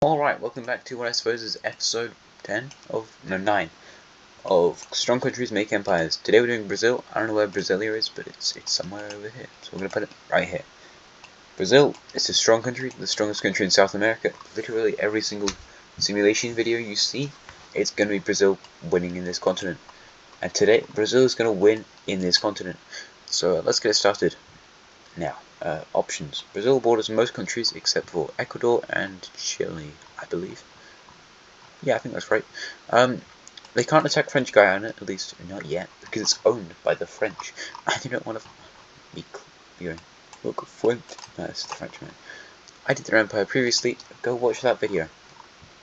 Alright, welcome back to what I suppose is episode 9 of Strong Countries Make Empires. Today we're doing Brazil. I don't know where Brasilia is, but it's somewhere over here. So we're going to put it right here. Brazil is a strong country, the strongest country in South America. Literally every single simulation video you see, it's going to be Brazil winning in this continent. And today, Brazil is going to win in this continent. So let's get started. Now, options. Brazil borders most countries except for Ecuador and Chile, I believe. Yeah, I think that's right. They can't attack French Guiana, at least not yet, because it's owned by the French. I don't want to be going, look, French. No, it's the Frenchman. I did their empire previously. Go watch that video.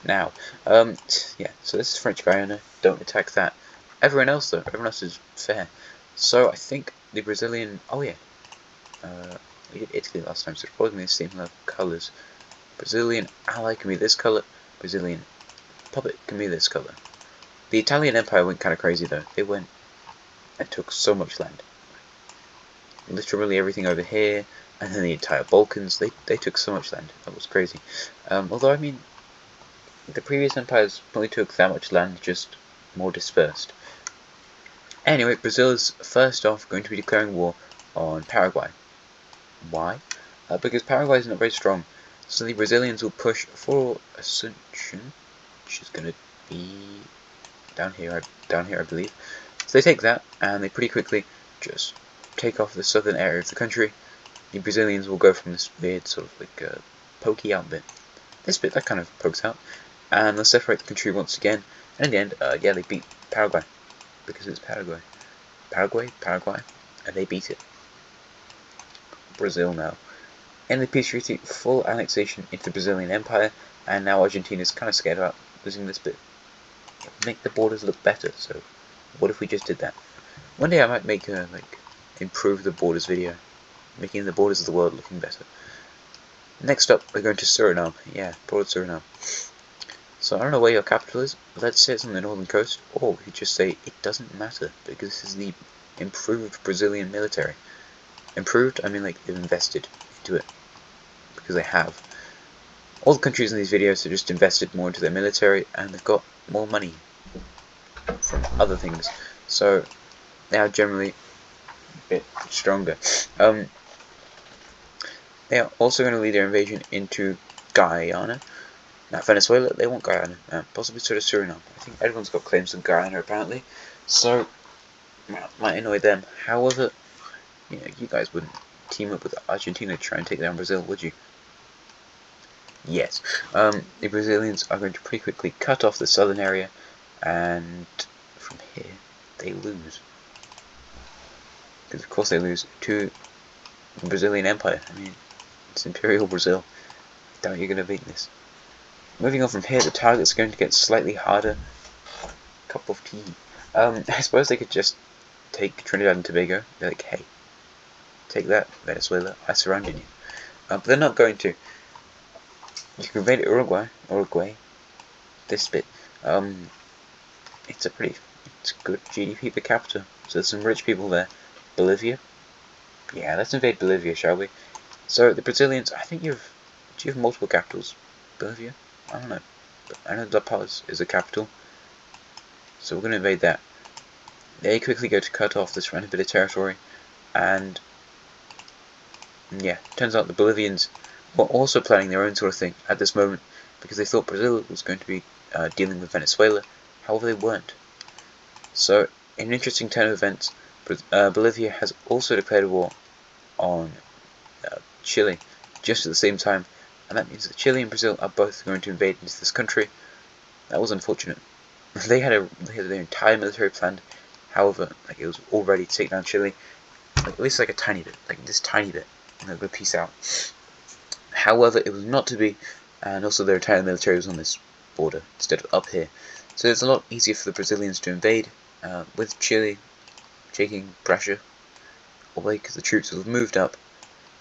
Now, yeah, so this is French Guiana. Don't attack that. Everyone else, though, everyone else is fair. So I think the Brazilian, oh yeah, we did Italy last time, so it's probably the same level of colours. Brazilian ally can be this colour, Brazilian puppet can be this colour. The Italian Empire went kind of crazy though. They went and took so much land. Literally everything over here, and then the entire Balkans, they took so much land. That was crazy. Although, I mean, the previous empires only took that much land, just more dispersed. Anyway, Brazil is first off going to be declaring war on Paraguay. Why? Because Paraguay is not very strong, so the Brazilians will push for Ascension, which is going to be down here, I believe. So they take that, and they pretty quickly just take off the southern area of the country. The Brazilians will go from this weird sort of like pokey out bit. This bit that kind of pokes out, and they'll separate the country once again. And in the end, yeah, they beat Paraguay because it's Paraguay, and they beat it. Brazil now. In the peace treaty, full annexation into the Brazilian Empire, and now Argentina's kind of scared about losing this bit. It would make the borders look better, so what if we just did that? One day I might make a, improve the borders video, making the borders of the world looking better. Next up, we're going to Suriname. Yeah, broad Suriname. So I don't know where your capital is. Let's say it's on the northern coast, or we could just say it doesn't matter, because this is the improved Brazilian military. Improved, I mean like they've invested into it, because they have. All the countries in these videos have just invested more into their military, and they've got more money from other things, so they are generally a bit stronger. They are also going to lead their invasion into Guyana. Now Venezuela, they want Guyana, possibly sort of Suriname. I think everyone's got claims on Guyana apparently, so might annoy them. However, you guys wouldn't team up with Argentina to try and take down Brazil, would you? Yes. The Brazilians are going to pretty quickly cut off the southern area, and from here they lose. Because of course they lose to the Brazilian Empire. I mean, it's Imperial Brazil. I doubt you're going to beat this. Moving on from here, the target's going to get slightly harder. Cup of tea. I suppose they could just take Trinidad and Tobago. They're like, hey, take that, Venezuela. I surrounded you. But they're not going to. You can invade Uruguay, this bit. It's good GDP per capita, so there's some rich people there. Bolivia? Yeah, let's invade Bolivia, shall we? So, the Brazilians, I think do you have multiple capitals? Bolivia? I don't know. But I know La Paz is a capital, so we're going to invade that. They quickly go to cut off this random bit of territory, and yeah, turns out the Bolivians were also planning their own sort of thing at this moment, because they thought Brazil was going to be dealing with Venezuela. However, they weren't. So, in an interesting turn of events, Bolivia has also declared war on Chile just at the same time, and that means that Chile and Brazil are both going to invade into this country. That was unfortunate. They had their entire military planned. However, it was all ready to take down Chile, at least a tiny bit, this tiny bit, and they're going to peace out. However, it was not to be, and also their entire military was on this border instead of up here. So it's a lot easier for the Brazilians to invade, with Chile taking pressure away because the troops have moved up.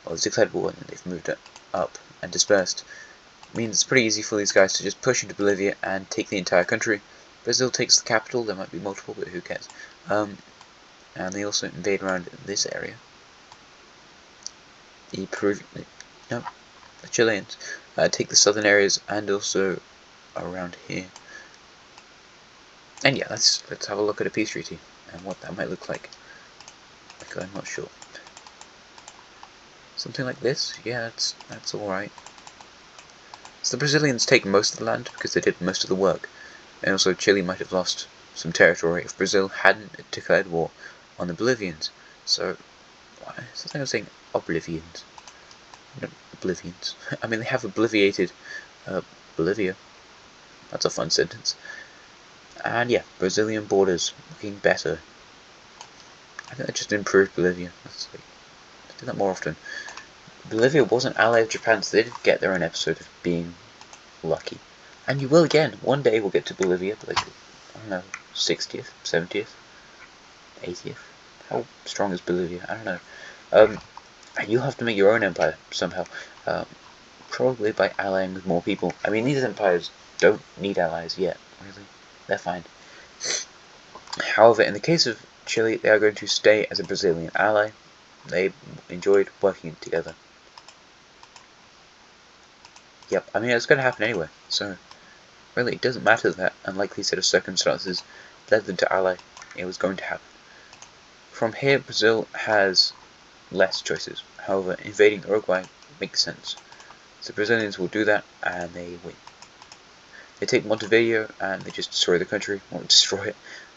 Well, it's declared war and they've moved up and dispersed. It means it's pretty easy for these guys to just push into Bolivia and take the entire country. Brazil takes the capital. There might be multiple, but who cares? And they also invade around this area. The Peruvian, no, the Chileans take the southern areas and also around here. And yeah, let's have a look at a peace treaty and what that might look like. Because I'm not sure. Something like this, yeah, that's all right. So the Brazilians take most of the land because they did most of the work, and also Chile might have lost some territory if Brazil hadn't declared war on the Bolivians. So, something I was saying oblivions, not oblivions. I mean, they have obliviated Bolivia. That's a fun sentence. And yeah, Brazilian borders looking better. I think that just improved Bolivia. Let's do that more often. Bolivia wasn't ally of Japan, so they did get their own episode of being lucky. And you will again. One day we'll get to Bolivia, like, I don't know, 60th, 70th, 80th. How strong is Bolivia? I don't know. And you'll have to make your own empire somehow. Probably by allying with more people. I mean, these empires don't need allies yet, really. They're fine. However, in the case of Chile, they are going to stay as a Brazilian ally. They enjoyed working together. Yep, I mean, it's going to happen anyway, so really it doesn't matter that unlikely set of circumstances led them to ally. It was going to happen. From here, Brazil has less choices. However, invading Uruguay makes sense. So Brazilians will do that, and they win. They take Montevideo, and they just destroy the country, or destroy it.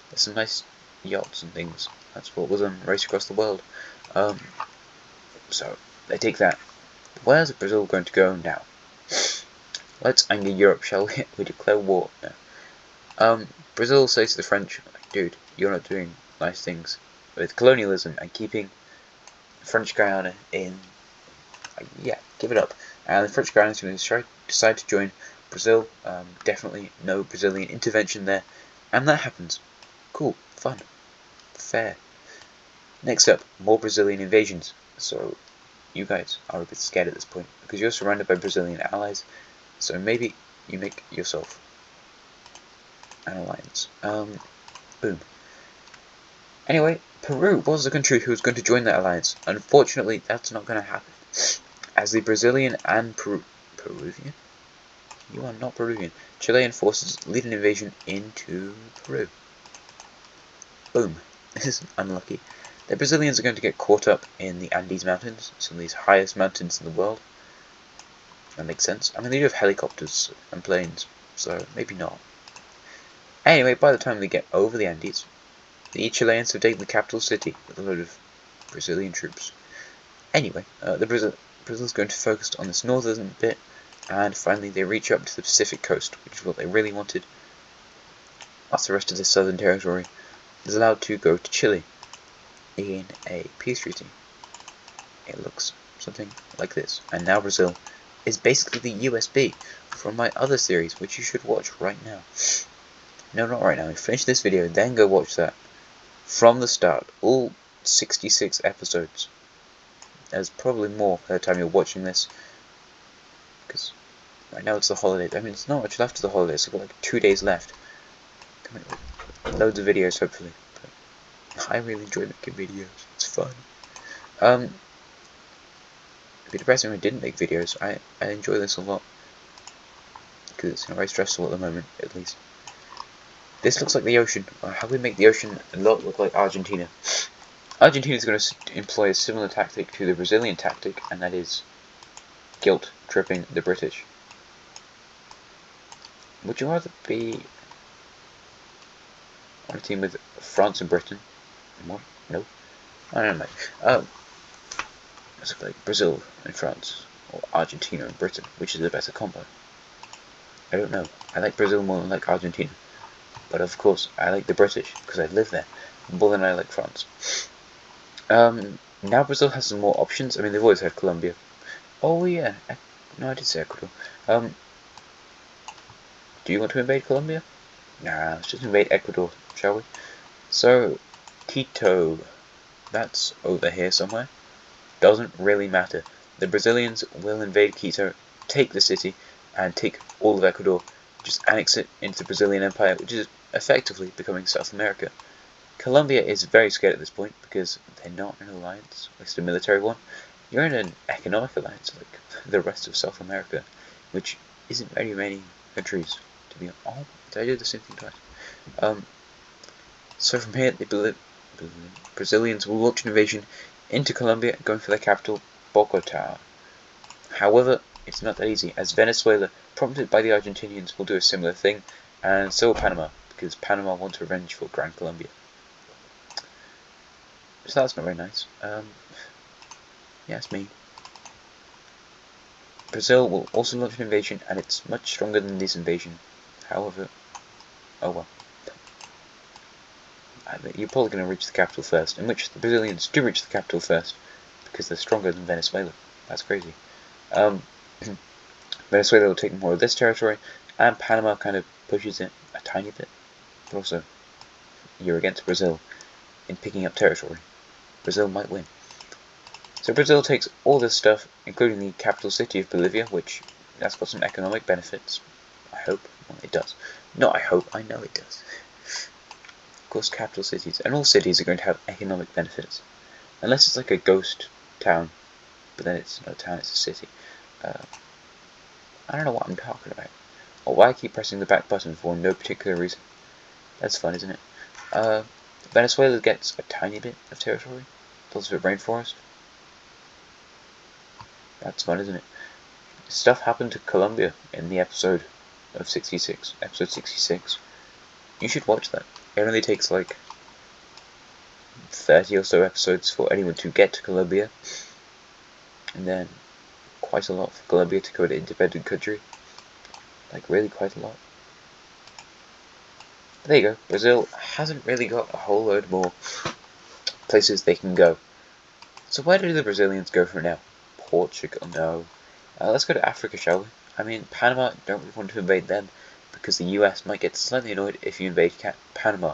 There's some nice yachts and things. That's what was on Race Across the World. So, they take that. Where's Brazil going to go now? Let's anger Europe, shall we? We declare war. No. Brazil says to the French, dude, you're not doing nice things with colonialism and keeping French Guiana in. Yeah, give it up. And the French Guiana is going to decide to join Brazil. Definitely no Brazilian intervention there. And that happens. Cool, fun, fair. Next up, more Brazilian invasions. So, you guys are a bit scared at this point because you're surrounded by Brazilian allies. So maybe you make yourself an alliance. Boom. Anyway, Peru was the country who was going to join that alliance. Unfortunately, that's not going to happen. As the Brazilian and Peruvian? You are not Peruvian. Chilean forces lead an invasion into Peru. Boom. This is unlucky. The Brazilians are going to get caught up in the Andes Mountains, some of these highest mountains in the world. That makes sense. I mean, they do have helicopters and planes, so maybe not. Anyway, by the time they get over the Andes, the Chileans have taken the capital city with a load of Brazilian troops. Anyway, Brazil's going to focus on this northern bit, and finally they reach up to the Pacific coast, which is what they really wanted. Whilst the rest of the southern territory is allowed to go to Chile in a peace treaty. It looks something like this. And now Brazil is basically the USB from my other series, which you should watch right now. No, not right now. Finish this video, then go watch that. From the start, all 66 episodes. There's probably more by the time you're watching this. Because right now it's the holidays. I mean, it's not much left of the holidays. I've got like 2 days left. Loads of videos, hopefully. But I really enjoy making videos. It's fun. It'd be depressing if I didn't make videos. I enjoy this a lot. Because it's very stressful at the moment, at least. This looks like the ocean. How do we make the ocean a lot look like Argentina? Argentina is going to employ a similar tactic to the Brazilian tactic, and that is guilt-tripping the British. Would you rather be on a team with France and Britain? What? No. I don't know. It's like Brazil and France, or Argentina and Britain, which is the better combo? I don't know. I like Brazil more than I like Argentina. But of course, I like the British, because I live there, more than I like France. Now Brazil has some more options. I mean, they've always had Colombia. Oh yeah, no, I did say Ecuador. Do you want to invade Colombia? Nah, let's just invade Ecuador, shall we? So, Quito, that's over here somewhere. Doesn't really matter. The Brazilians will invade Quito, take the city, and take all of Ecuador, just annex it into the Brazilian Empire, which is effectively becoming South America. Colombia is very scared at this point because they're not in an alliance, at least a military one, you're in an economic alliance like the rest of South America, which isn't very many countries to be. Oh, did I do the same thing twice? So from here, the Brazilians will launch an invasion into Colombia, going for their capital, Bogota. However, it's not that easy, as Venezuela, prompted by the Argentinians, will do a similar thing, and so will Panama, because Panama wants revenge for Gran Colombia. So that's not very nice. Yeah, it's me. Brazil will also launch an invasion, and it's much stronger than this invasion. However, oh well. You're probably going to reach the capital first, in which the Brazilians do reach the capital first, because they're stronger than Venezuela. That's crazy. Venezuela will take more of this territory, and Panama kind of pushes it a tiny bit. But also, you're against Brazil in picking up territory. Brazil might win. So Brazil takes all this stuff, including the capital city of Bolivia, which that's got some economic benefits. I hope. Well, it does. Not I hope, I know it does. Of course, capital cities, and all cities are going to have economic benefits. Unless it's like a ghost town, but then it's not a town, it's a city. I don't know what I'm talking about. Or why I keep pressing the back button for no particular reason. That's fun, isn't it? Venezuela gets a tiny bit of territory. Lots of rainforest. That's fun, isn't it? Stuff happened to Colombia in the episode of 66. Episode 66. You should watch that. It only takes like 30 or so episodes for anyone to get to Colombia. And then quite a lot for Colombia to go to independent country. Like really quite a lot. There you go. Brazil hasn't really got a whole load more places they can go. So where do the Brazilians go from now? Portugal? No. Let's go to Africa, shall we? I mean, Panama, don't really want to invade them, because the US might get slightly annoyed if you invade Panama.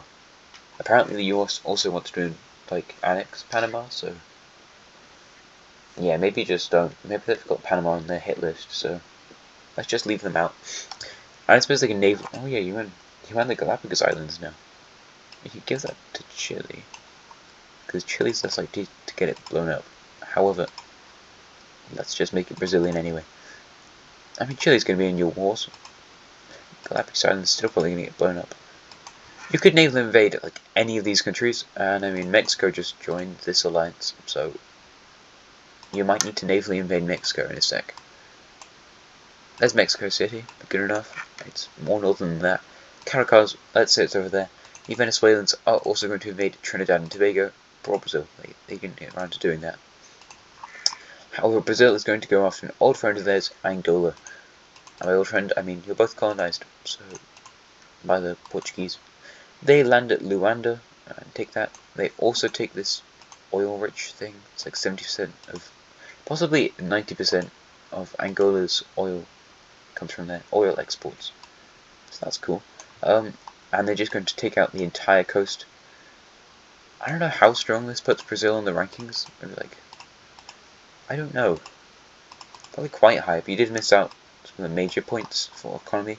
Apparently the US also wants to, like, annex Panama, so... yeah, maybe just don't. Maybe they've got Panama on their hit list, so... let's just leave them out. I suppose they can naval... oh yeah, you're in the Galapagos Islands now. You could give that to Chile. Because Chile's less likely to get it blown up. However, let's just make it Brazilian anyway. I mean, Chile's going to be in your wars. Galapagos Islands still probably going to get blown up. You could naval invade like any of these countries, and I mean Mexico just joined this alliance, so you might need to navally invade Mexico in a sec. There's Mexico City, good enough. It's more northern than that. Caracas, let's say it's over there. The Venezuelans are also going to invade Trinidad and Tobago, or Brazil. They didn't get around to doing that. However, Brazil is going to go after an old friend of theirs, Angola. And by old friend, I mean you're both colonized, so by the Portuguese. They land at Luanda and take that. They also take this oil-rich thing. It's like 70% of, possibly 90% of Angola's oil comes from their oil exports. So that's cool. And they're just going to take out the entire coast. I don't know how strong this puts Brazil in the rankings. Maybe like, I don't know. Probably quite high, but you did miss out some of the major points for economy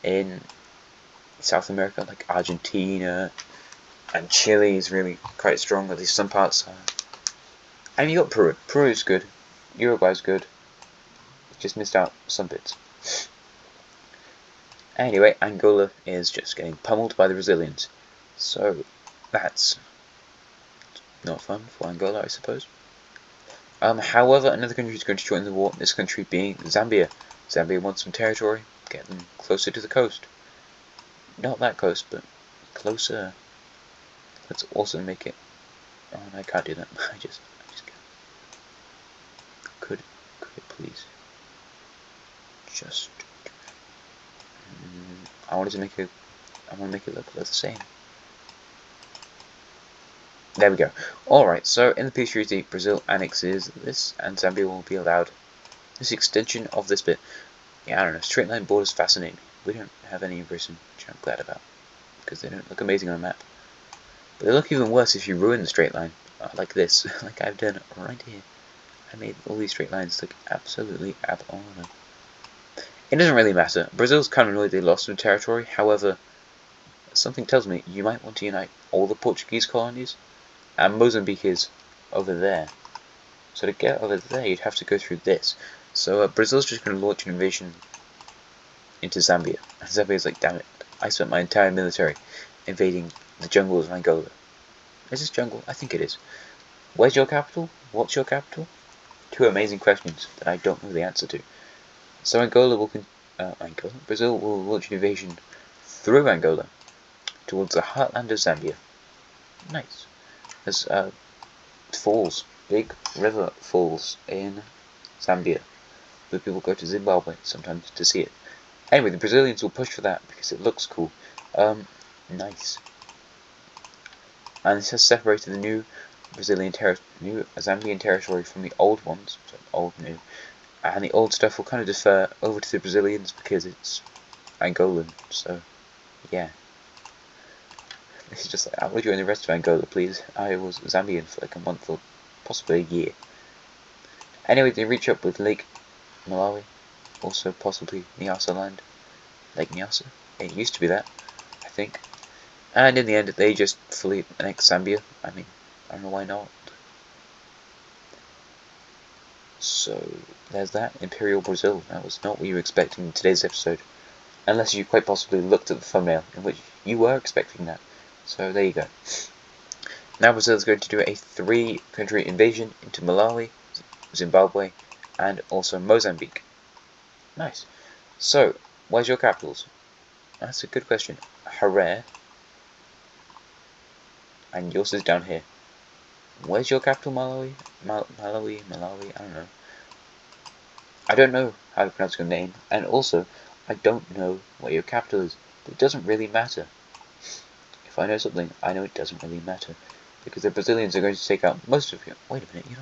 in South America, like Argentina and Chile is really quite strong, at least some parts. And you got Peru. Peru is good. Uruguay's good. Just missed out some bits. Anyway, Angola is just getting pummeled by the Brazilians. So that's not fun for Angola, I suppose. However, another country is going to join the war, this country being Zambia. Zambia wants some territory, get them closer to the coast. Not that close, but closer. Let's also make it... oh, no, I can't do that. I just can't. Could it please? Just... I want to make it look the same. There we go. Alright, so in the peace treaty, Brazil annexes this, and Zambia will be allowed this extension of this bit. Yeah, I don't know, straight line borders fascinate me. We don't have any in Britain, which I'm glad about, because they don't look amazing on a map. But they look even worse if you ruin the straight line, like this, like I've done right here. I made all these straight lines look absolutely abnormal. It doesn't really matter. Brazil's kind of annoyed they lost some territory, however, something tells me you might want to unite all the Portuguese colonies. And Mozambique is over there. So to get over there, you'd have to go through this. So Brazil's just going to launch an invasion into Zambia. And Zambia's like, damn it, I spent my entire military invading the jungles of Angola. Is this jungle? I think it is. Where's your capital? What's your capital? Two amazing questions that I don't know the answer to. So Brazil will launch an invasion through Angola towards the heartland of Zambia. Nice. There's falls, big river falls in Zambia. Where people go to Zimbabwe sometimes to see it. Anyway, the Brazilians will push for that because it looks cool. Nice. And this has separated the new Zambian territory from the old ones, so old, new. And the old stuff will kind of defer over to the Brazilians because it's Angolan, so yeah. This is just like, I will join the rest of Angola, please. I was Zambian for like a month or possibly a year. Anyway, they reach up with Lake Malawi, also possibly Nyasa land. Lake Nyasa. It used to be that, I think. And in the end, they just fully annex Zambia. I mean, I don't know why not. So, there's that. Imperial Brazil. That was not what you were expecting in today's episode. Unless you quite possibly looked at the thumbnail, in which you were expecting that. So, there you go. Now Brazil is going to do a 3-country invasion into Malawi, Zimbabwe, and also Mozambique. Nice. So, where's your capitals? That's a good question. Harare. And yours is down here. Where's your capital, Malawi? Malawi, I don't know. I don't know how to pronounce your name, and also, I don't know where your capital is. But it doesn't really matter. If I know something, I know it doesn't really matter. Because the Brazilians are going to take out most of you. Wait a minute, you're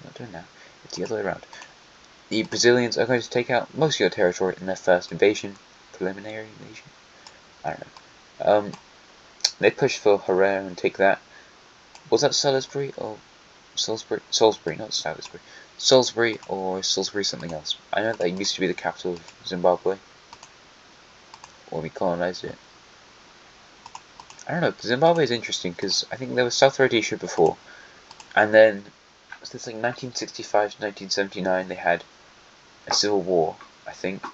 not doing that. It's the other way around. The Brazilians are going to take out most of your territory in their first invasion. Preliminary invasion? I don't know. They push for Harare and take that. Was that Salisbury or Salisbury? Salisbury, not Salisbury. Salisbury or Salisbury something else. I know that used to be the capital of Zimbabwe. Or we colonized it. I don't know, Zimbabwe is interesting because I think there was South Rhodesia before. And then, was this like 1965 to 1979 they had a civil war, I think.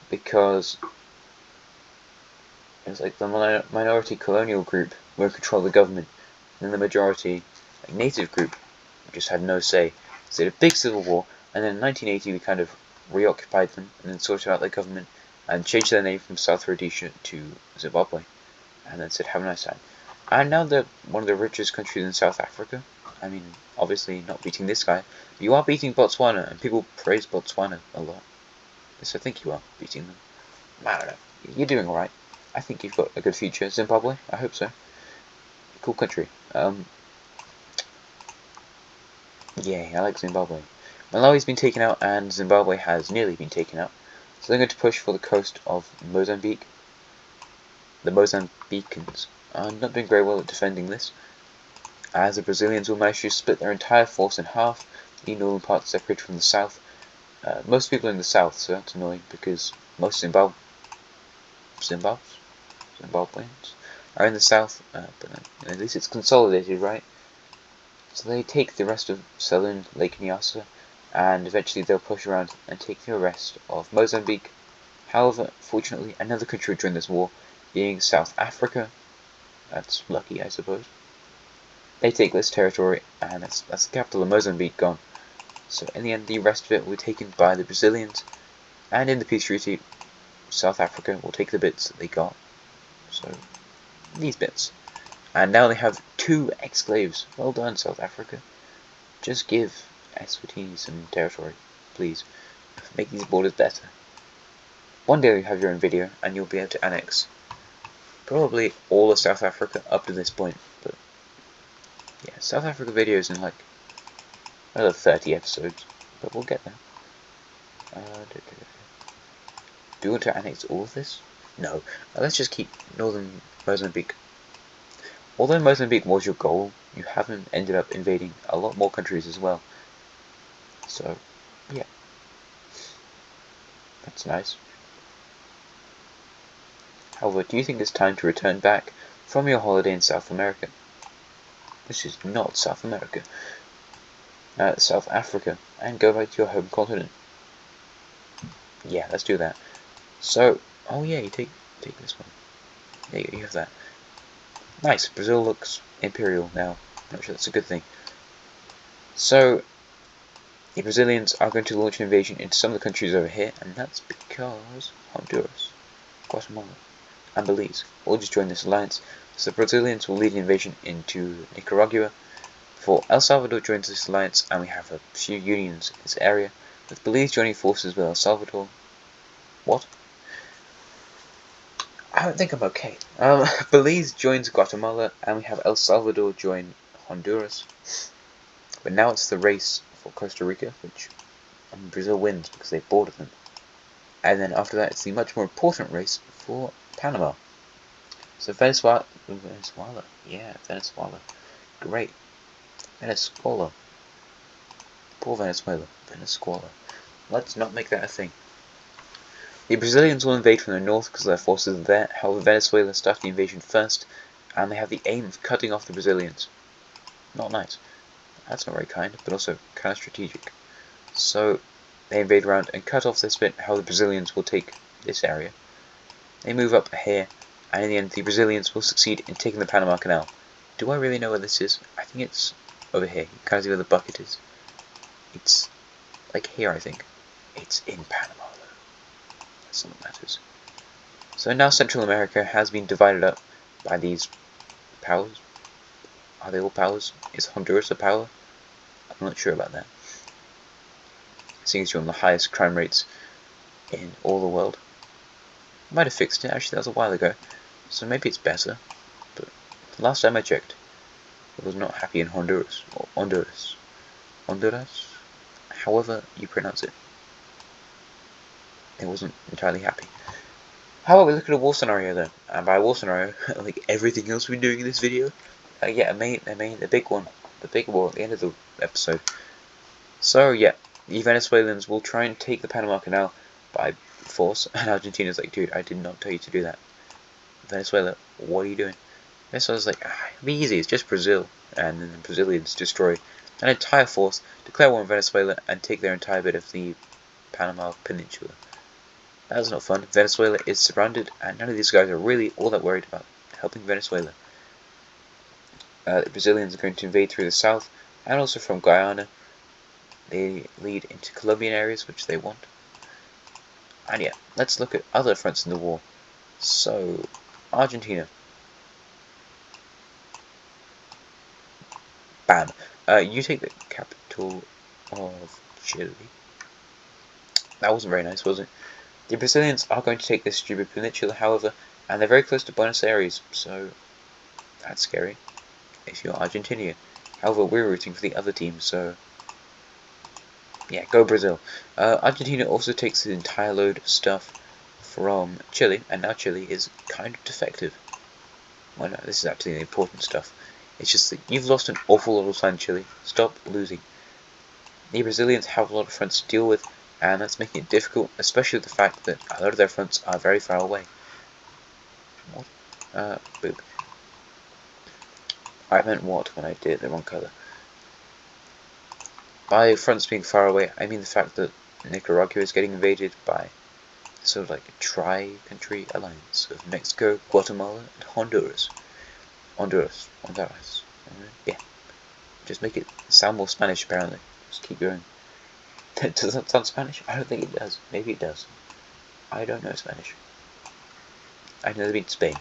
Because it was like the minority colonial group were in control of the government, and then the majority, like native group, just had no say. So they had a big civil war, and then in 1980 we kind of reoccupied them, and then sorted out their government, and changed their name from South Rhodesia to Zimbabwe, and then said, have a nice time. And now they're one of the richest countries in South Africa. I mean, obviously not beating this guy, but you are beating Botswana, and people praise Botswana a lot. Yes, I think you are beating them. I don't know. You're doing alright. I think you've got a good future. Zimbabwe? I hope so. Cool country. Yeah, I like Zimbabwe. Malawi's been taken out, and Zimbabwe has nearly been taken out. So they're going to push for the coast of Mozambique. The Mozambicans are not doing very well at defending this, as the Brazilians will manage to split their entire force in half, the northern part separated from the south. Most people are in the south, so that's annoying, because most Zimbabweans are in the south, but at least it's consolidated, right? So they take the rest of southern Lake Nyasa, and eventually they'll push around and take the rest of Mozambique. However, fortunately, another country would join this war, being South Africa. That's lucky, I suppose. They take this territory, and that's the capital of Mozambique gone. So in the end, the rest of it will be taken by the Brazilians, and in the peace treaty, South Africa will take the bits that they got. So, these bits. And now they have 2 exclaves. Well done, South Africa. Just give Eswatini some territory, please. Make these borders better. One day you'll have your own video, and you'll be able to annex probably all of South Africa up to this point. But yeah, South Africa videos in like another 30 episodes, but we'll get there. Do you want to annex all of this? No. Let's just keep northern Mozambique. Although Mozambique was your goal, you haven't ended up invading a lot more countries as well. So, yeah. That's nice. However, do you think it's time to return back from your holiday in South America? This is not South America. South Africa, and go back to your home continent. Yeah, let's do that. So, oh yeah, you take this one. Yeah, you have that. Nice. Brazil looks imperial now. I'm not sure that's a good thing. So, the Brazilians are going to launch an invasion into some of the countries over here, and that's because Honduras, Guatemala, and Belize all just joined this alliance. So the Brazilians will lead an invasion into Nicaragua, before El Salvador joins this alliance, and we have a few unions in this area, with Belize joining forces with El Salvador. What? I don't think I'm okay. Belize joins Guatemala, and we have El Salvador join Honduras. But now it's the race for Costa Rica, which Brazil wins because they boarded them. And then after that, it's the much more important race for Panama. So Venezuela, yeah, Venezuela, great, Venezuela, poor Venezuela, Venezuela. Let's not make that a thing. The Brazilians will invade from the north because their forces are there. However, Venezuela started the invasion first, and they have the aim of cutting off the Brazilians. Not nice. That's not very kind, but also kind of strategic. So they invade around and cut off this bit. How the Brazilians will take this area. They move up here, and in the end, the Brazilians will succeed in taking the Panama Canal. Do I really know where this is? I think it's over here. You can't see where the bucket is. It's like here, I think. It's in Panama, though. That's all that matters. So now Central America has been divided up by these powers. Are they all powers? Is Honduras a power? I'm not sure about that. Seeing as you're on the highest crime rates in all the world. I might have fixed it, actually that was a while ago, so maybe it's better, but last time I checked, I was not happy in Honduras, or Honduras, however you pronounce it. It wasn't entirely happy. How about we look at a war scenario then? And by war scenario, like everything else we've been doing in this video, yeah, the big one, the big war at the end of the episode. So yeah, the Venezuelans will try and take the Panama Canal by force, and Argentina's like, dude, I did not tell you to do that. Venezuela, what are you doing? Venezuela's like, it'll be easy, it's just Brazil. And then the Brazilians destroy an entire force, declare war on Venezuela, and take their entire bit of the Panama Peninsula. That's not fun. Venezuela is surrounded, and none of these guys are really all that worried about helping Venezuela. The Brazilians are going to invade through the south, and also from Guyana. They lead into Colombian areas, which they want. And yeah, let's look at other fronts in the war. So, Argentina. Bam. You take the capital of Chile. That wasn't very nice, was it? The Brazilians are going to take this stupid peninsula, however, and they're very close to Buenos Aires, so that's scary if you're Argentinian. However, we're rooting for the other team, so yeah, go Brazil. Argentina also takes the entire load of stuff from Chile, and now Chile is kind of defective. Well, no, this is actually the important stuff. It's just that you've lost an awful lot of land, Chile. Stop losing. The Brazilians have a lot of fronts to deal with, and that's making it difficult, especially the fact that a lot of their fronts are very far away. What? Boop. I meant what when I did the wrong colour. By fronts being far away, I mean the fact that Nicaragua is getting invaded by sort of like a tri-country alliance of Mexico, Guatemala, and Honduras. Honduras. Yeah. Just make it sound more Spanish, apparently. Just keep going. Does that sound Spanish? I don't think it does. Maybe it does. I don't know Spanish. I've never been to Spain.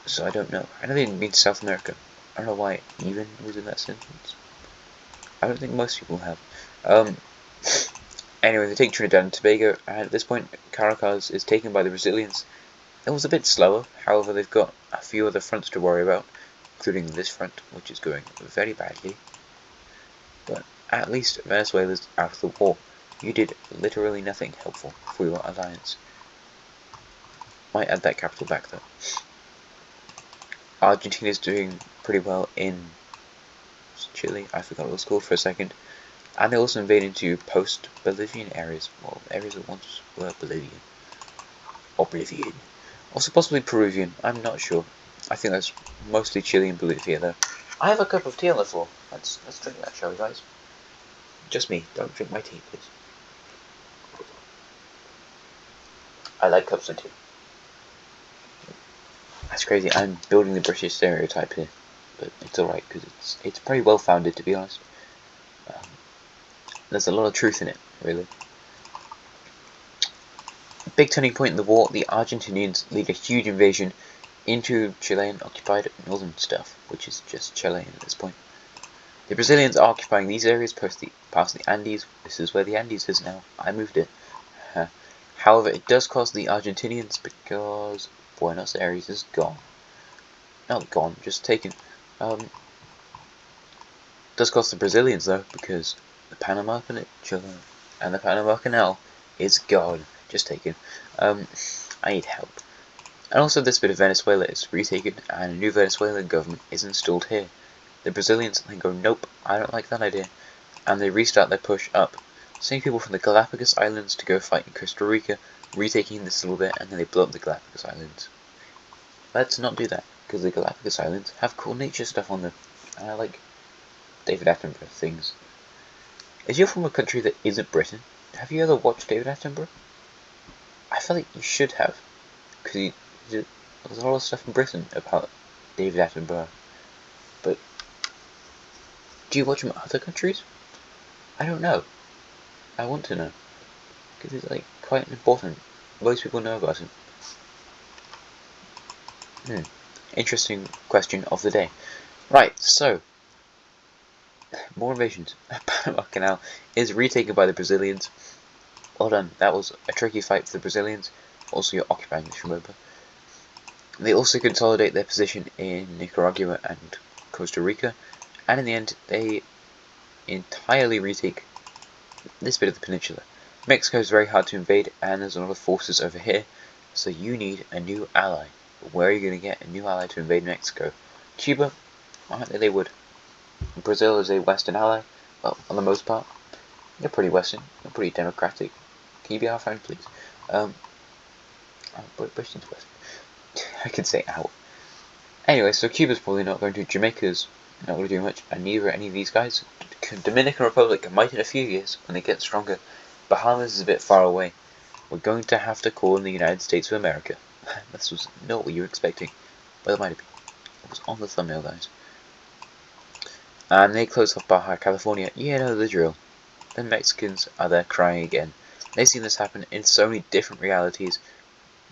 So I don't know. I know they've been to South America. I don't know why even was in that sentence. I don't think most people have. Anyway, they take Trinidad and Tobago, and at this point, Caracas is taken by the Brazilians. It was a bit slower, however, they've got a few other fronts to worry about, including this front, which is going very badly. But at least Venezuela's out of the war. You did literally nothing helpful for your alliance. Might add that capital back though. Argentina's doing pretty well in Chile, I forgot what it was called for a second. And they also invade into post-Bolivian areas, well, areas that once were Bolivian. Also possibly Peruvian, I'm not sure. I think that's mostly Chile and Bolivia though. I have a cup of tea on the floor. Let's drink that, shall we, guys? Just me. Don't drink my tea, please. I like cups of tea. That's crazy. I'm building the British stereotype here, but it's alright because it's pretty well founded, to be honest. There's a lot of truth in it, really. Big turning point in the war, the Argentinians lead a huge invasion into Chilean occupied northern stuff, which is just Chile at this point. The Brazilians are occupying these areas past the Andes. This is where the Andes is now. I moved it. However, it does cost the Argentinians because Buenos Aires is gone. Not gone, just taken. It does cost the Brazilians though because the Panama Peninsula and the Panama Canal is gone. Just taken. I need help. And also this bit of Venezuela is retaken and a new Venezuelan government is installed here. The Brazilians then go, nope, I don't like that idea, and they restart their push up, sending people from the Galapagos Islands to go fight in Costa Rica, retaking this little bit, and then they blow up the Galapagos Islands. Let's not do that, because the Galapagos Islands have cool nature stuff on them, and I like David Attenborough things. If you're from a country that isn't Britain, have you ever watched David Attenborough? I feel like you should have, because there's a lot of stuff in Britain about David Attenborough, but do you watch him in other countries? I don't know. I want to know, because it's like quite important. Most people know about him. Interesting question of the day. Right, so more invasions. Panama Canal is retaken by the Brazilians. Well done. That was a tricky fight for the Brazilians. Also, you're occupying this, remember. They also consolidate their position in Nicaragua and Costa Rica, and in the end, they entirely retake this bit of the peninsula. Mexico is very hard to invade, and there's a lot of forces over here, so you need a new ally. But where are you going to get a new ally to invade Mexico? Cuba? I think they would. Brazil is a Western ally. Well, on the most part. You're pretty Western. You're pretty democratic. Can you be our friend, please? Britain's Western. I could say out. Anyway, so Cuba's probably not going to. Jamaica's not going to do much, and neither are any of these guys. Dominican Republic might in a few years when they get stronger. Bahamas is a bit far away. We're going to have to call in the United States of America. This was not what you were expecting, but it might have been. It was on the thumbnail, guys. And they close off Baja California. You know the drill. The Mexicans are there crying again. They've seen this happen in so many different realities.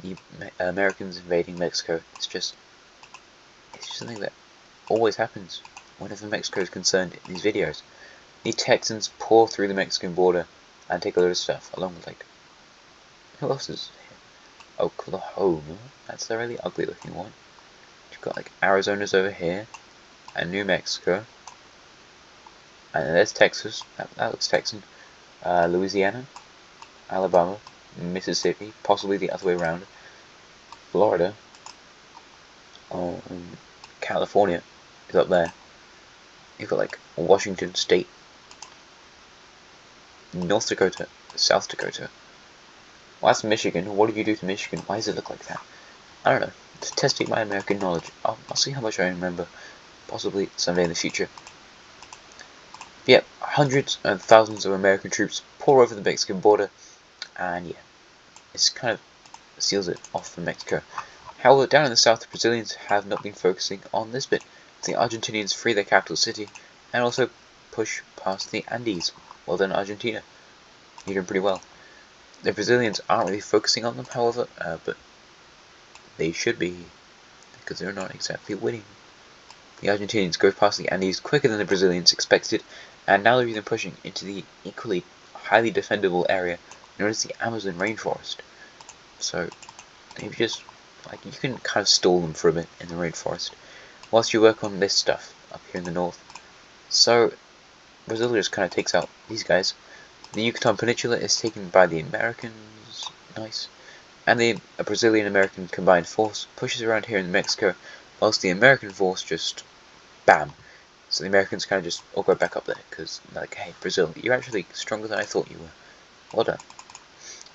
The Americans invading Mexico. It's just something that always happens whenever Mexico is concerned in these videos. The Texans pour through the Mexican border and take a load of stuff, along with, like, who else is here? Oklahoma. That's the really ugly looking one. You've got, like, Arizona's over here, and New Mexico. And then there's Texas. That looks Texan. Louisiana, Alabama, Mississippi, possibly the other way around. Florida. California is up there. You've got, like, Washington State, North Dakota, South Dakota. Well, that's Michigan. What did you do to Michigan? Why does it look like that? I don't know. It's testing my American knowledge. I'll see how much I remember. Possibly someday in the future. But yeah, hundreds and thousands of American troops pour over the Mexican border, and yeah, it's kind of seals it off from Mexico. However, down in the south, the Brazilians have not been focusing on this bit. The Argentinians free their capital city, and also push past the Andes. Well done, Argentina. You're doing pretty well. The Brazilians aren't really focusing on them, however, but they should be, because they're not exactly winning. The Argentinians go past the Andes quicker than the Brazilians expected, and now they're even pushing into the equally highly defendable area known as the Amazon rainforest. So, if you just, like, you can kind of stall them for a bit in the rainforest, whilst you work on this stuff up here in the north. So, Brazil just kind of takes out these guys. The Yucatan Peninsula is taken by the Americans, nice, and the Brazilian-American combined force pushes around here in Mexico, whilst the American force just, bam. So the Americans kind of just all go back up there, because they're like, hey, Brazil, you're actually stronger than I thought you were. Well done.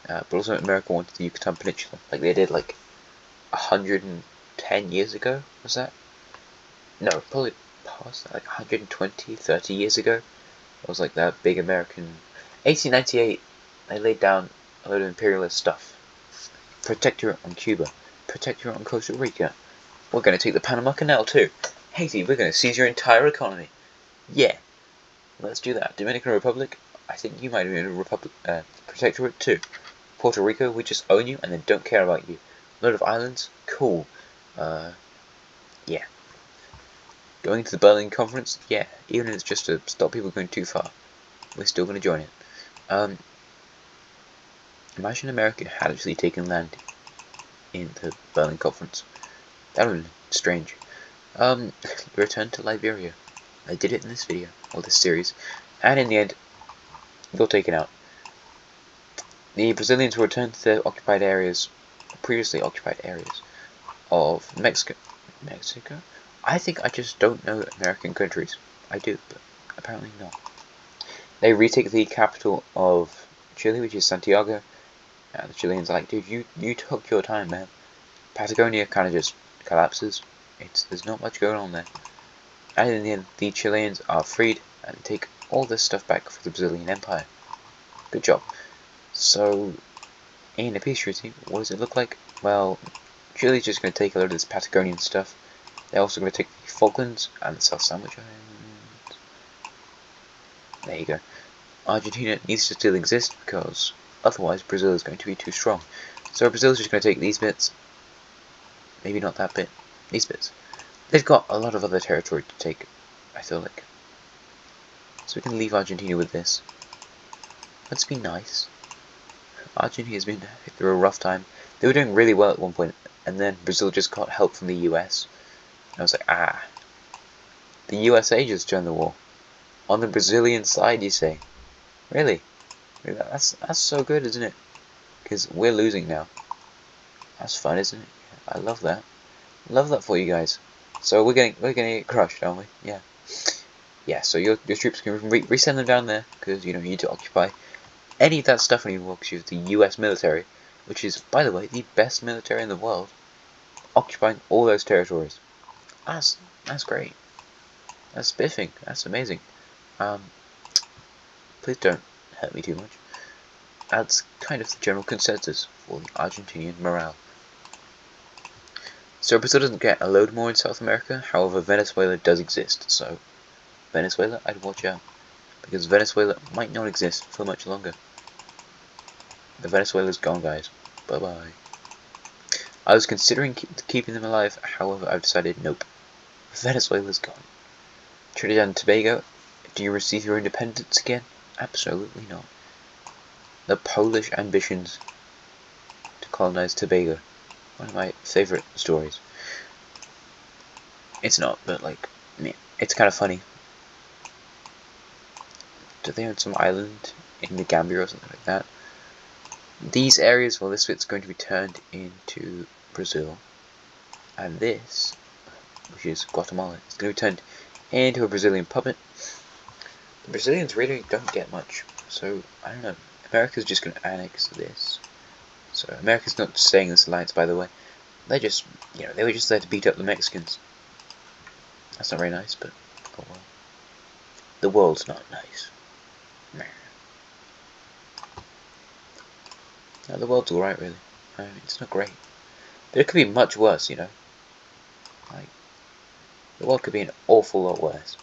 But also America wanted the Yucatan Peninsula, like they did like 110 years ago, was that? No, probably past, like 120, 30 years ago. It was like that big American. 1898, they laid down a load of imperialist stuff. Protectorate on Cuba. Protectorate on Costa Rica. We're going to take the Panama Canal too. Haiti, we're going to seize your entire economy. Yeah, let's do that. Dominican Republic, I think you might be in a protectorate too. Puerto Rico, we just own you and then don't care about you. A load of islands, cool. Yeah. Going to the Berlin Conference, yeah. Even if it's just to stop people going too far, we're still going to join it. Imagine America had actually taken land in the Berlin Conference. That would have been strange. Return to Liberia. I did it in this video, or this series, and in the end, got taken out. The Brazilians will return to their occupied areas, previously occupied areas, of Mexico. Mexico? I think I just don't know American countries. I do, but apparently not. They retake the capital of Chile, which is Santiago, and the Chileans are like, dude, you took your time, man. Patagonia kind of just collapses. There's not much going on there. And in the end, the Chileans are freed and take all this stuff back for the Brazilian Empire. Good job. So, in a peace treaty, what does it look like? Well, Chile's just going to take a load of this Patagonian stuff. They're also going to take the Falklands and the South Sandwich Islands. There you go. Argentina needs to still exist because otherwise Brazil is going to be too strong. So Brazil's just going to take these bits. Maybe not that bit. These bits. They've got a lot of other territory to take, I feel like. So we can leave Argentina with this. Let's be nice. Argentina's been through a rough time. They were doing really well at one point, and then Brazil just got help from the US. And I was like, the USA just joined the war. On the Brazilian side, you say? Really? That's so good, isn't it? Because we're losing now. That's fun, isn't it? I love that. Love that for you guys. So we're gonna get crushed, aren't we? Yeah. Yeah. So your troops can resend them down there because you need to occupy any of that stuff anymore. Because you have the U.S. military, which is, by the way, the best military in the world, occupying all those territories. That's great. That's spiffing. That's amazing. Please don't hurt me too much. That's kind of the general consensus for the Argentinian morale. So Brazil doesn't get a load more in South America, however Venezuela does exist, so Venezuela, I'd watch out, because Venezuela might not exist for much longer. The Venezuela's gone, guys. Bye bye. I was considering keeping them alive, however I've decided nope. Venezuela's gone. Trinidad and Tobago, do you receive your independence again? Absolutely not. The Polish ambitions to colonize Tobago. One of my favourite stories. It's not, but like, it's kind of funny. Do they own some island in the Gambia or something like that? These areas, well, this bit's going to be turned into Brazil. And this, which is Guatemala, is going to be turned into a Brazilian puppet. The Brazilians really don't get much, so I don't know. America's just going to annex this. So America's not staying in this alliance, by the way. They just, they were just there to beat up the Mexicans. That's not very nice, but oh well. The world's not nice. No, the world's alright, really. I mean, it's not great. But it could be much worse, Like, the world could be an awful lot worse.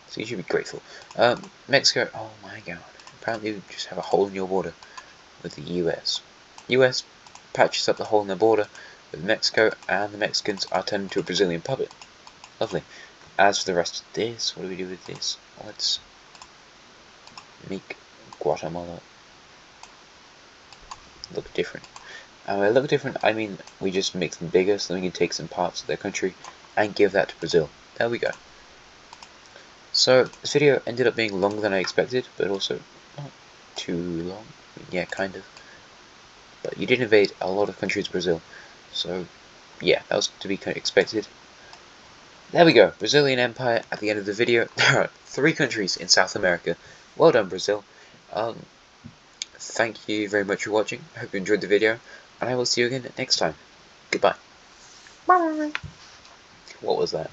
So you should be grateful. Mexico, oh my god. Apparently you just have a hole in your border with the US. US patches up the hole in their border with Mexico, and the Mexicans are turned into a Brazilian puppet. Lovely. As for the rest of this, what do we do with this? Let's make Guatemala look different. And by look different, I mean we just make them bigger so we can take some parts of their country and give that to Brazil. There we go. So this video ended up being longer than I expected, but also not too long. Yeah, kind of. But you did invade a lot of countries, Brazil. So yeah, that was to be kind of expected. There we go, Brazilian Empire at the end of the video. There are 3 countries in South America. Well done, Brazil. Thank you very much for watching. I hope you enjoyed the video, and I will see you again next time. Goodbye. Bye. What was that?